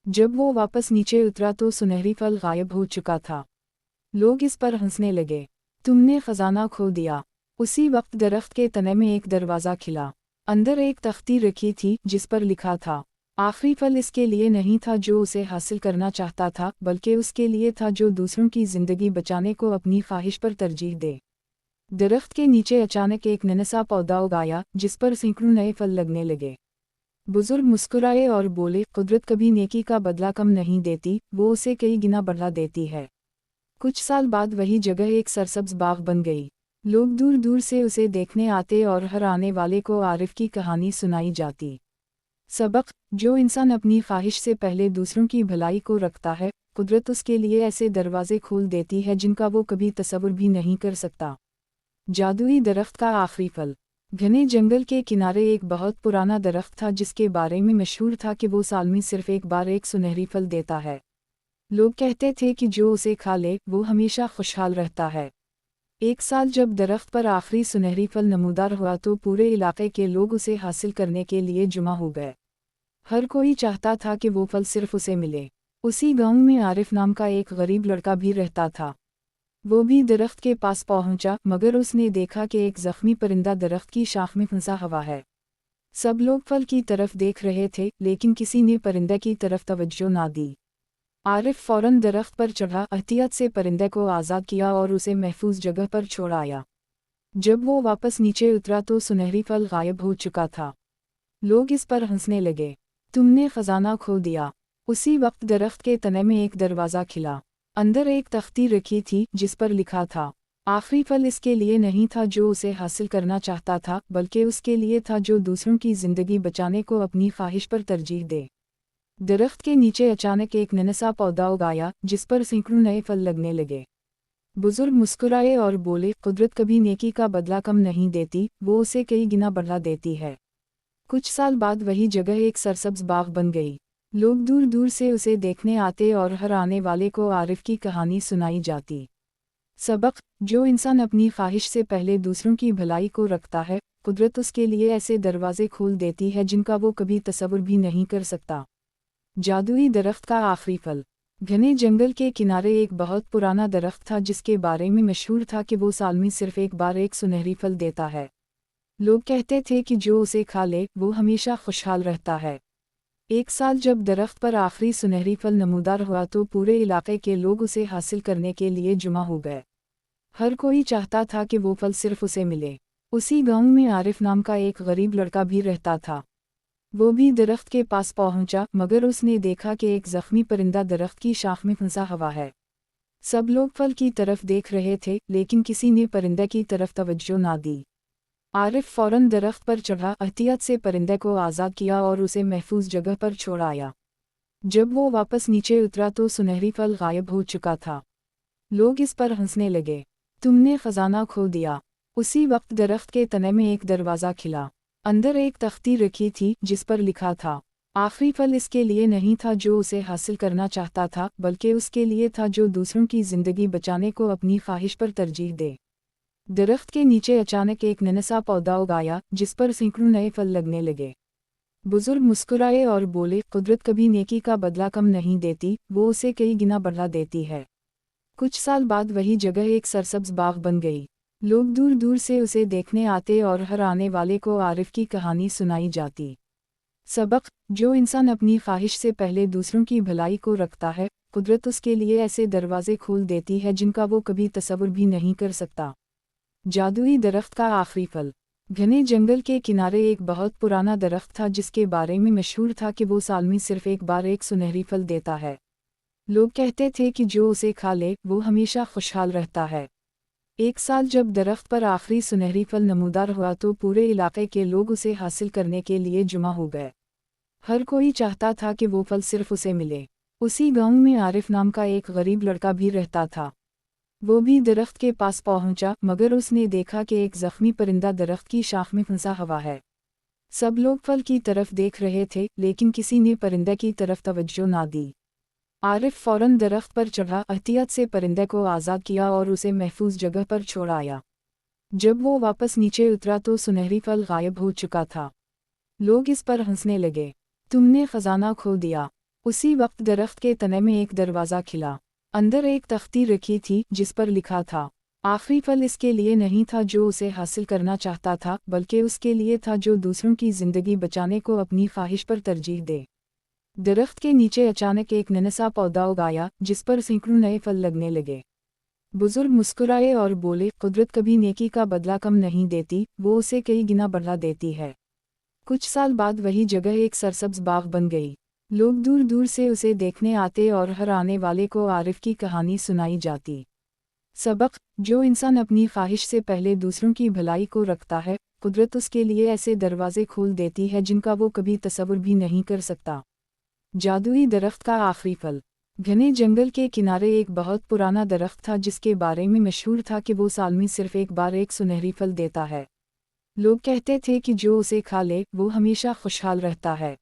जब वो वापस नीचे उतरा तो सुनहरी फल गायब हो चुका था। लोग इस पर हंसने लगे। तुमने खजाना खो दिया। उसी वक्त दरख्त के तने में एक दरवाज़ा खिला। अंदर एक तख्ती रखी थी जिस पर लिखा था, आखिरी फल इसके लिए नहीं था जो उसे हासिल करना चाहता था, बल्कि उसके लिए था जो दूसरों की जिंदगी बचाने को अपनी ख्वाहिश पर तरजीह दे। दरख्त के नीचे अचानक एक नन्हा पौधा उगाया जिस पर सैकड़ों नए फल लगने लगे। बुजुर्ग मुस्कुराए और बोले, कुदरत कभी नेकी का बदला कम नहीं देती, वो उसे कई गुना बढ़ा देती है। कुछ साल बाद वही जगह एक सरसब्ज बाग बन गई। लोग दूर दूर से उसे देखने आते और हर आने वाले को आरिफ की कहानी सुनाई जाती। सबक, जो इंसान अपनी ख्वाहिश से पहले दूसरों की भलाई को रखता है, कुदरत उसके लिए ऐसे दरवाजे खोल देती है जिनका वो कभी तसव्वुर भी नहीं कर सकता। जादुई दरख्त का आखिरी फल। घने जंगल के किनारे एक बहुत पुराना दरख्त था जिसके बारे में मशहूर था कि वो साल में सिर्फ एक बार एक सुनहरी फल देता है। लोग कहते थे कि जो उसे खा ले वो हमेशा खुशहाल रहता है। एक साल जब दरख्त पर आखिरी सुनहरी फल नमूदार हुआ तो पूरे इलाके के लोग उसे हासिल करने के लिए जुमा हो गए। हर कोई चाहता था कि वो फल सिर्फ उसे मिले। उसी गांव में आरिफ नाम का एक गरीब लड़का भी रहता था। वो भी दरख्त के पास पहुंचा, मगर उसने देखा कि एक जख्मी परिंदा दरख्त की शाख में फंसा हुआ है। सब लोग फल की तरफ देख रहे थे, लेकिन किसी ने परिंदे की तरफ तवज्जो ना दी। आरिफ फौरन दरख्त पर चढ़ा, एहतियात से परिंदे को आज़ाद किया और उसे महफूज जगह पर छोड़ आया। जब वो वापस नीचे उतरा तो सुनहरी फल गायब हो चुका था। लोग इस पर हंसने लगे। तुमने खजाना खो दिया। उसी वक्त दरख्त के तने में एक दरवाज़ा खिला। अंदर एक तख्ती रखी थी जिस पर लिखा था, आखिरी फल इसके लिए नहीं था जो उसे हासिल करना चाहता था, बल्कि उसके लिए था जो दूसरों की जिंदगी बचाने को अपनी ख्वाहिश पर तरजीह दे। दरख्त के नीचे अचानक एक नन्हा पौधा उगाया जिस पर सैकड़ों नए फल लगने लगे। बुजुर्ग मुस्कुराए और बोले, कुदरत कभी नेकी का बदला कम नहीं देती, वो उसे कई गुना बढ़ा देती है। कुछ साल बाद वही जगह एक सरसब्ज बाग बन गई। लोग दूर दूर से उसे देखने आते और हर आने वाले को आरिफ की कहानी सुनाई जाती। सबक, जो इंसान अपनी ख्वाहिश से पहले दूसरों की भलाई को रखता है, कुदरत उसके लिए ऐसे दरवाजे खोल देती है जिनका वो कभी तसव्वुर भी नहीं कर सकता। जादुई दरख्त का आखिरी फल। घने जंगल के किनारे एक बहुत पुराना दरख्त था जिसके बारे में मशहूर था कि वो साल में सिर्फ एक बार एक सुनहरी फल देता है। लोग कहते थे कि जो उसे खा ले वो हमेशा खुशहाल रहता है। एक साल जब दरख्त पर आखिरी सुनहरी फल नमूदार हुआ तो पूरे इलाके के लोग उसे हासिल करने के लिए जुमा हो गए। हर कोई चाहता था कि वो फल सिर्फ उसे मिले। उसी गांव में आरिफ नाम का एक गरीब लड़का भी रहता था। वो भी दरख्त के पास पहुंचा, मगर उसने देखा कि एक जख्मी परिंदा दरख्त की शाख में फंसा हुआ है। सब लोग फल की तरफ देख रहे थे, लेकिन किसी ने परिंदे की तरफ तवज्जो ना दी। आरिफ फौरन दरख्त पर चढ़ा, एहतियात से परिंदे को आज़ाद किया और उसे महफूज जगह पर छोड़ आया। जब वो वापस नीचे उतरा तो सुनहरी फल गायब हो चुका था। लोग इस पर हंसने लगे। तुमने खजाना खो दिया। उसी वक्त दरख्त के तने में एक दरवाज़ा खिला। अंदर एक तख्ती रखी थी जिस पर लिखा था, आखिरी फल इसके लिए नहीं था जो उसे हासिल करना चाहता था, बल्कि उसके लिए था जो दूसरों की जिंदगी बचाने को अपनी ख्वाहिश पर तरजीह दे। दरख्त के नीचे अचानक एक नन्हा पौधा उगाया जिस पर सैकड़ों नए फल लगने लगे। बुजुर्ग मुस्कुराए और बोले, कुदरत कभी नेकी का बदला कम नहीं देती, वो उसे कई गुना बढ़ा देती है। कुछ साल बाद वही जगह एक सरसब्ज बाग बन गई। लोग दूर दूर से उसे देखने आते और हर आने वाले को आरिफ की कहानी सुनाई जाती। सबक, जो इंसान अपनी ख्वाहिश से पहले दूसरों की भलाई को रखता है, कुदरत उसके लिए ऐसे दरवाजे खोल देती है जिनका वो कभी तसव्वुर भी नहीं कर सकता। जादुई दरख्त का आखिरी फल। घने जंगल के किनारे एक बहुत पुराना दरख्त था जिसके बारे में मशहूर था कि वो साल में सिर्फ एक बार एक सुनहरी फल देता है। लोग कहते थे कि जो उसे खा ले वो हमेशा खुशहाल रहता है। एक साल जब दरख्त पर आखिरी सुनहरी फल नमूदार हुआ तो पूरे इलाके के लोग उसे हासिल करने के लिए जुमा हो गए। हर कोई चाहता था कि वो फल सिर्फ उसे मिले। उसी गांव में आरिफ नाम का एक गरीब लड़का भी रहता था। वो भी दरख्त के पास पहुंचा, मगर उसने देखा कि एक जख्मी परिंदा दरख्त की शाख में फंसा हुआ है। सब लोग फल की तरफ देख रहे थे, लेकिन किसी ने परिंदे की तरफ तवज्जो ना दी। आरिफ फौरन दरख्त पर चढ़ा, एहतियात से परिंदे को आज़ाद किया और उसे महफूज जगह पर छोड़ आया। जब वो वापस नीचे उतरा तो सुनहरी फल गायब हो चुका था। लोग इस पर हंसने लगे। तुमने खजाना खो दिया। उसी वक्त दरख्त के तने में एक दरवाज़ा खिला। अंदर एक तख्ती रखी थी जिस पर लिखा था, आखिरी फल इसके लिए नहीं था जो उसे हासिल करना चाहता था, बल्कि उसके लिए था जो दूसरों की जिंदगी बचाने को अपनी ख्वाहिश पर तरजीह दे। दरख्त के नीचे अचानक एक नन्हा पौधा उगाया जिस पर सैकड़ों नए फल लगने लगे। बुजुर्ग मुस्कुराए और बोले, कुदरत कभी नेकी का बदला कम नहीं देती, वो उसे कई गुना बढ़ा देती है। कुछ साल बाद वही जगह एक सरसब्ज बाग बन गई। लोग दूर दूर से उसे देखने आते और हर आने वाले को आरिफ की कहानी सुनाई जाती। सबक, जो इंसान अपनी ख्वाहिश से पहले दूसरों की भलाई को रखता है, कुदरत उसके लिए ऐसे दरवाजे खोल देती है जिनका वो कभी तसव्वुर भी नहीं कर सकता। जादुई दरख्त का आखिरी फल। घने जंगल के किनारे एक बहुत पुराना दरख्त था जिसके बारे में मशहूर था कि वो साल में सिर्फ एक बार एक सुनहरी फल देता है। लोग कहते थे कि जो उसे खा ले वो हमेशा खुशहाल रहता है।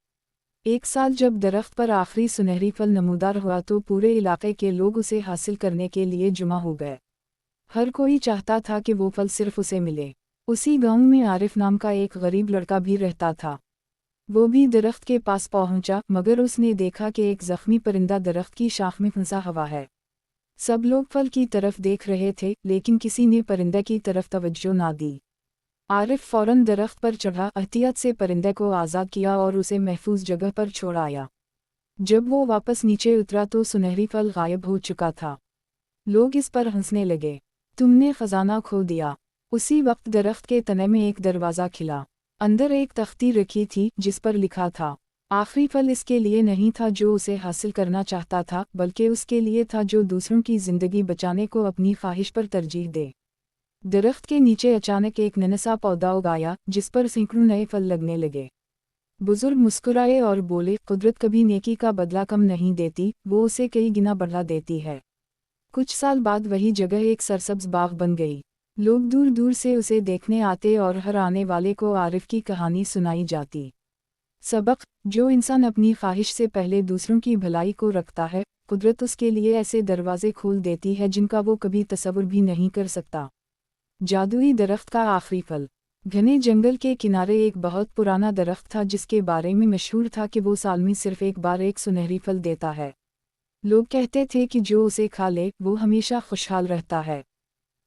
एक साल जब दरख्त पर आखिरी सुनहरी फल नमूदार हुआ तो पूरे इलाके के लोग उसे हासिल करने के लिए जुमा हो गए। हर कोई चाहता था कि वो फल सिर्फ उसे मिले। उसी गांव में आरिफ नाम का एक गरीब लड़का भी रहता था। वो भी दरख्त के पास पहुंचा, मगर उसने देखा कि एक जख्मी परिंदा दरख्त की शाख में फंसा हुआ है। सब लोग फल की तरफ देख रहे थे, लेकिन किसी ने परिंदे की तरफ तवज्जो ना दी। आरिफ फौरन दरख्त पर चढ़ा, एहतियात से परिंदे को आज़ाद किया और उसे महफूज जगह पर छोड़ आया। जब वो वापस नीचे उतरा तो सुनहरी फल गायब हो चुका था। लोग इस पर हंसने लगे, तुमने खजाना खो दिया। उसी वक्त दरख्त के तने में एक दरवाज़ा खिला। अंदर एक तख्ती रखी थी जिस पर लिखा था, आखिरी फल इसके लिए नहीं था जो उसे हासिल करना चाहता था, बल्कि उसके लिए था जो दूसरों की जिंदगी बचाने को अपनी ख्वाहिश पर तरजीह दे। दरख्त के नीचे अचानक एक नन्हा पौधा उगाया जिस पर सैकड़ों नए फल लगने लगे। बुजुर्ग मुस्कुराए और बोले, कुदरत कभी नेकी का बदला कम नहीं देती, वो उसे कई गुना बढ़ा देती है। कुछ साल बाद वही जगह एक सरसब्ज बाग बन गई। लोग दूर दूर से उसे देखने आते और हर आने वाले को आरिफ की कहानी सुनाई जाती। सबक, जो इंसान अपनी ख्वाहिश से पहले दूसरों की भलाई को रखता है, कुदरत उसके लिए ऐसे दरवाजे खोल देती है जिनका वो कभी तसव्वुर भी नहीं कर सकता। जादुई दरख्त का आखिरी फल। घने जंगल के किनारे एक बहुत पुराना दरख्त था जिसके बारे में मशहूर था कि वो साल में सिर्फ एक बार एक सुनहरी फल देता है। लोग कहते थे कि जो उसे खा ले वो हमेशा खुशहाल रहता है।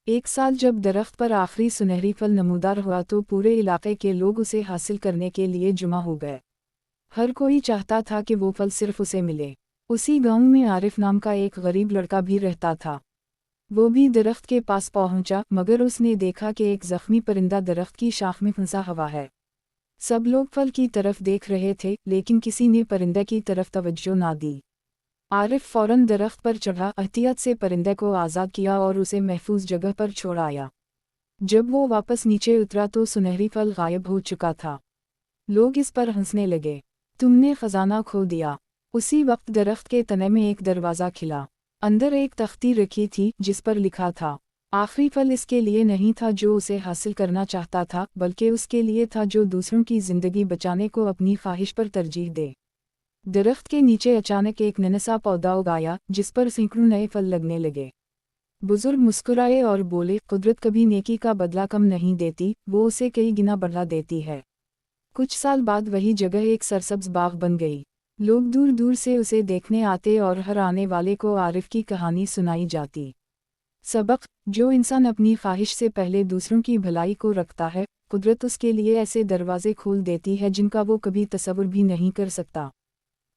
एक साल जब दरख्त पर आखिरी सुनहरी फल नमूदार हुआ तो पूरे इलाके के लोग उसे हासिल करने के लिए जुमा हो गए। हर कोई चाहता था कि वो फल सिर्फ उसे मिले। उसी गांव में आरिफ नाम का एक गरीब लड़का भी रहता था। वो भी दरख्त के पास पहुंचा, मगर उसने देखा कि एक जख्मी परिंदा दरख्त की शाख में फंसा हुआ है। सब लोग फल की तरफ देख रहे थे, लेकिन किसी ने परिंदे की तरफ तवज्जो ना दी। आरिफ फौरन दरख्त पर चढ़ा, एहतियात से परिंदे को आज़ाद किया और उसे महफूज जगह पर छोड़ आया। जब वो वापस नीचे उतरा तो सुनहरी फल गायब हो चुका था। लोग इस पर हंसने लगे, तुमने खजाना खो दिया। उसी वक्त दरख्त के तने में एक दरवाज़ा खिला। अंदर एक तख्ती रखी थी जिस पर लिखा था, आखिरी फल इसके लिए नहीं था जो उसे हासिल करना चाहता था, बल्कि उसके लिए था जो दूसरों की जिंदगी बचाने को अपनी ख्वाहिश पर तरजीह दे। दरख्त के नीचे अचानक एक नन्हा पौधा उगाया जिस पर सैकड़ों नए फल लगने लगे। बुजुर्ग मुस्कुराए और बोले, कुदरत कभी नेकी का बदला कम नहीं देती, वो उसे कई गुना बढ़ा देती है। कुछ साल बाद वही जगह एक सरसब्ज बाग बन गई। लोग दूर दूर से उसे देखने आते और हर आने वाले को आरिफ की कहानी सुनाई जाती। सबक, जो इंसान अपनी ख्वाहिश से पहले दूसरों की भलाई को रखता है, कुदरत उसके लिए ऐसे दरवाजे खोल देती है जिनका वो कभी तसव्वुर भी नहीं कर सकता।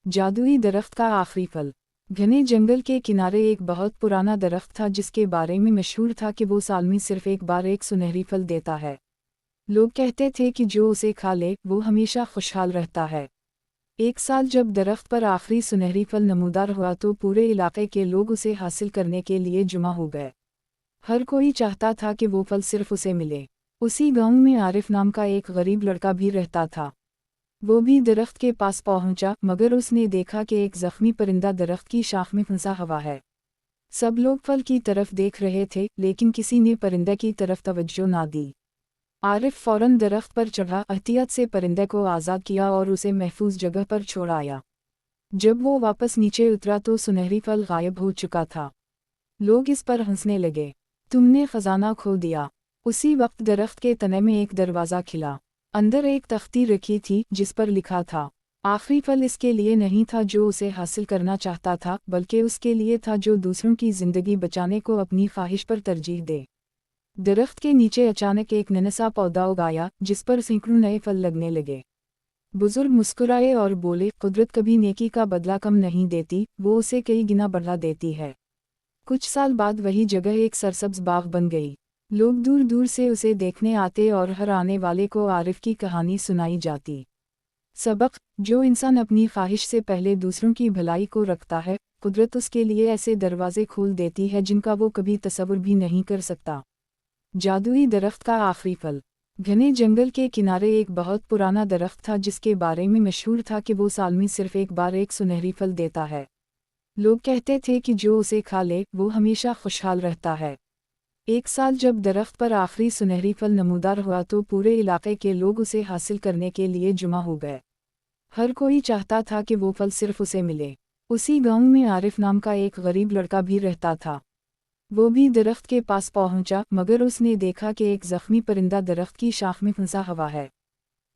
जादुई दरख्त का आखिरी फल। घने जंगल के किनारे एक बहुत पुराना दरख्त था जिसके बारे में मशहूर था कि वो साल में सिर्फ एक बार एक सुनहरी फल देता है। लोग कहते थे कि जो उसे खा ले वो हमेशा खुशहाल रहता है। एक साल जब दरख्त पर आखिरी सुनहरी फल नमूदार हुआ तो पूरे इलाके के लोग उसे हासिल करने के लिए जुमा हो गए। हर कोई चाहता था कि वो फल सिर्फ उसे मिले। उसी गांव में आरिफ नाम का एक गरीब लड़का भी रहता था। वो भी दरख्त के पास पहुंचा, मगर उसने देखा कि एक जख्मी परिंदा दरख्त की शाख में फंसा हुआ है। सब लोग फल की तरफ देख रहे थे, लेकिन किसी ने परिंदे की तरफ तवज्जो ना दी। आरिफ फौरन दरख्त पर चढ़ा, एहतियात से परिंदे को आज़ाद किया और उसे महफूज जगह पर छोड़ आया। जब वो वापस नीचे उतरा तो सुनहरी फल गायब हो चुका था। लोग इस पर हंसने लगे, तुमने खजाना खो दिया। उसी वक्त दरख्त के तने में एक दरवाज़ा खिला। अंदर एक तख्ती रखी थी जिस पर लिखा था, आखिरी फल इसके लिए नहीं था जो उसे हासिल करना चाहता था, बल्कि उसके लिए था जो दूसरों की जिंदगी बचाने को अपनी ख्वाहिश पर तरजीह दे। दरख्त के नीचे अचानक एक नन्हा पौधा उगाया जिस पर सैकड़ों नए फल लगने लगे। बुजुर्ग मुस्कुराए और बोले, कुदरत कभी नेकी का बदला कम नहीं देती, वो उसे कई गुना बढ़ा देती है। कुछ साल बाद वही जगह एक सरसब्ज बाग बन गई। लोग दूर दूर से उसे देखने आते और हर आने वाले को आरिफ की कहानी सुनाई जाती। सबक, जो इंसान अपनी ख्वाहिश से पहले दूसरों की भलाई को रखता है, कुदरत उसके लिए ऐसे दरवाजे खोल देती है जिनका वो कभी तसव्वुर भी नहीं कर सकता। जादुई दरख्त का आखिरी फल। घने जंगल के किनारे एक बहुत पुराना दरख्त था जिसके बारे में मशहूर था कि वो साल में सिर्फ एक बार एक सुनहरी फल देता है। लोग कहते थे कि जो उसे खा ले वो हमेशा खुशहाल रहता है। एक साल जब दरख्त पर आखिरी सुनहरी फल नमूदार हुआ तो पूरे इलाके के लोग उसे हासिल करने के लिए जुमा हो गए। हर कोई चाहता था कि वो फल सिर्फ उसे मिले। उसी गांव में आरिफ नाम का एक गरीब लड़का भी रहता था। वो भी दरख्त के पास पहुंचा, मगर उसने देखा कि एक जख्मी परिंदा दरख्त की शाख में फंसा हुआ है।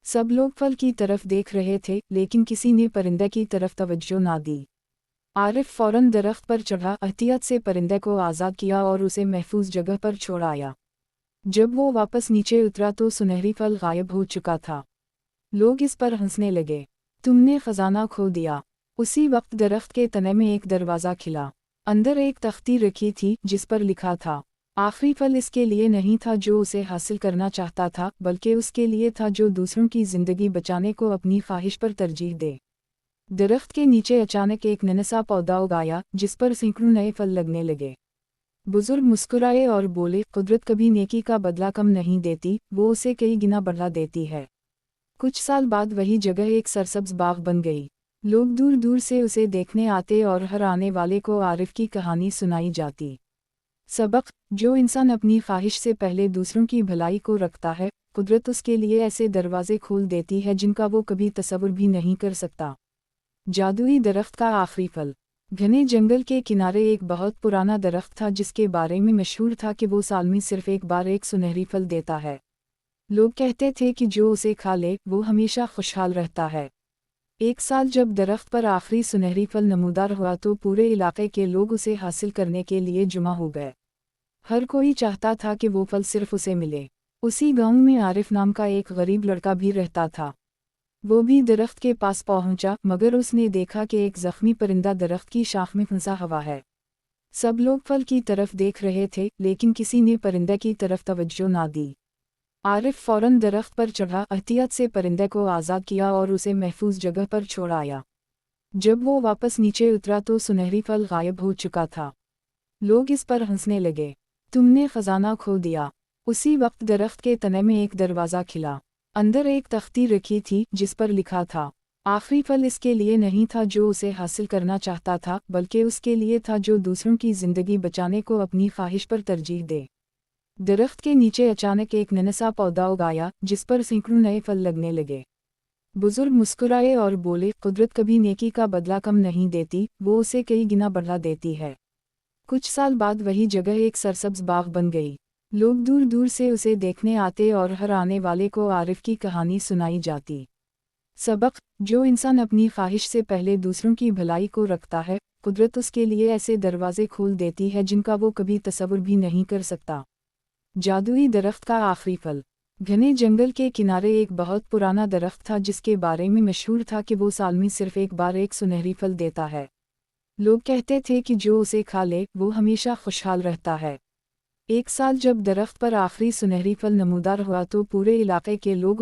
सब लोग फल की तरफ देख रहे थे, लेकिन किसी ने परिंदे की तरफ तवज्जो ना दी। आरिफ फौरन दरख्त पर चढ़ा, एहतियात से परिंदे को आज़ाद किया और उसे महफूज जगह पर छोड़ आया। जब वो वापस नीचे उतरा तो सुनहरी फल गायब हो चुका था। लोग इस पर हंसने लगे। तुमने खजाना खो दिया। उसी वक्त दरख्त के तने में एक दरवाज़ा खिला। अंदर एक तख्ती रखी थी जिस पर लिखा था, आखिरी फल इसके लिए नहीं था जो उसे हासिल करना चाहता था, बल्कि उसके लिए था जो दूसरों की जिंदगी बचाने को अपनी ख्वाहिश पर तरजीह दे। दरख्त के नीचे अचानक एक नन्हा पौधा उगाया जिस पर सैकड़ों नए फल लगने लगे। बुजुर्ग मुस्कुराए और बोले, कुदरत कभी नेकी का बदला कम नहीं देती, वो उसे कई गुना बढ़ा देती है। कुछ साल बाद वही जगह एक सरसब्ज बाग बन गई। लोग दूर दूर से उसे देखने आते और हर आने वाले को आरिफ की कहानी सुनाई जाती। सबक, जो इंसान अपनी ख्वाहिश से पहले दूसरों की भलाई को रखता है, कुदरत उसके लिए ऐसे दरवाजे खोल देती है जिनका वो कभी तसव्वुर भी नहीं कर सकता। जादुई दरख्त का आखिरी फल। घने जंगल के किनारे एक बहुत पुराना दरख्त था जिसके बारे में मशहूर था कि वो साल में सिर्फ एक बार एक सुनहरी फल देता है। लोग कहते थे कि जो उसे खा ले वो हमेशा खुशहाल रहता है। एक साल जब दरख्त पर आखिरी सुनहरी फल नमूदार हुआ तो पूरे इलाके के लोग उसे हासिल करने के लिए जमा हो गए। हर कोई चाहता था कि वो फल सिर्फ उसे मिले। उसी गांव में आरिफ नाम का एक गरीब लड़का भी रहता था। वो भी दरख्त के पास पहुंचा, मगर उसने देखा कि एक जख्मी परिंदा दरख्त की शाख में फंसा हुआ है। सब लोग फल की तरफ देख रहे थे, लेकिन किसी ने परिंदे की तरफ तवज्जो ना दी। आरिफ फौरन दरख्त पर चढ़ा, एहतियात से परिंदे को आज़ाद किया और उसे महफूज जगह पर छोड़ आया। जब वो वापस नीचे उतरा तो सुनहरी फल गायब हो चुका था। लोग इस पर हंसने लगे। तुमने खजाना खो दिया। उसी वक्त दरख्त के तने में एक दरवाज़ा खिला। अंदर एक तख्ती रखी थी जिस पर लिखा था, आखिरी फल इसके लिए नहीं था जो उसे हासिल करना चाहता था, बल्कि उसके लिए था जो दूसरों की जिंदगी बचाने को अपनी ख्वाहिश पर तरजीह दे। दरख्त के नीचे अचानक एक नन्हा पौधा उगाया जिस पर सैकड़ों नए फल लगने लगे। बुजुर्ग मुस्कुराए और बोले, कुदरत कभी नेकी का बदला कम नहीं देती, वो उसे कई गुना बढ़ा देती है। कुछ साल बाद वही जगह एक सरसब्ज बाग बन गई। लोग दूर दूर से उसे देखने आते और हर आने वाले को आरिफ की कहानी सुनाई जाती। सबक, जो इंसान अपनी ख्वाहिश से पहले दूसरों की भलाई को रखता है, कुदरत उसके लिए ऐसे दरवाजे खोल देती है जिनका वो कभी तसव्वुर भी नहीं कर सकता। जादुई दरख्त का आखिरी फल। घने जंगल के किनारे एक बहुत पुराना दरख्त था जिसके बारे में मशहूर था कि वो साल में सिर्फ एक बार एक सुनहरी फल देता है। लोग कहते थे कि जो उसे खा ले वो हमेशा खुशहाल रहता है। एक साल जब दरख्त पर आखिरी सुनहरी फल नमूदार हुआ तो पूरे इलाके के लोग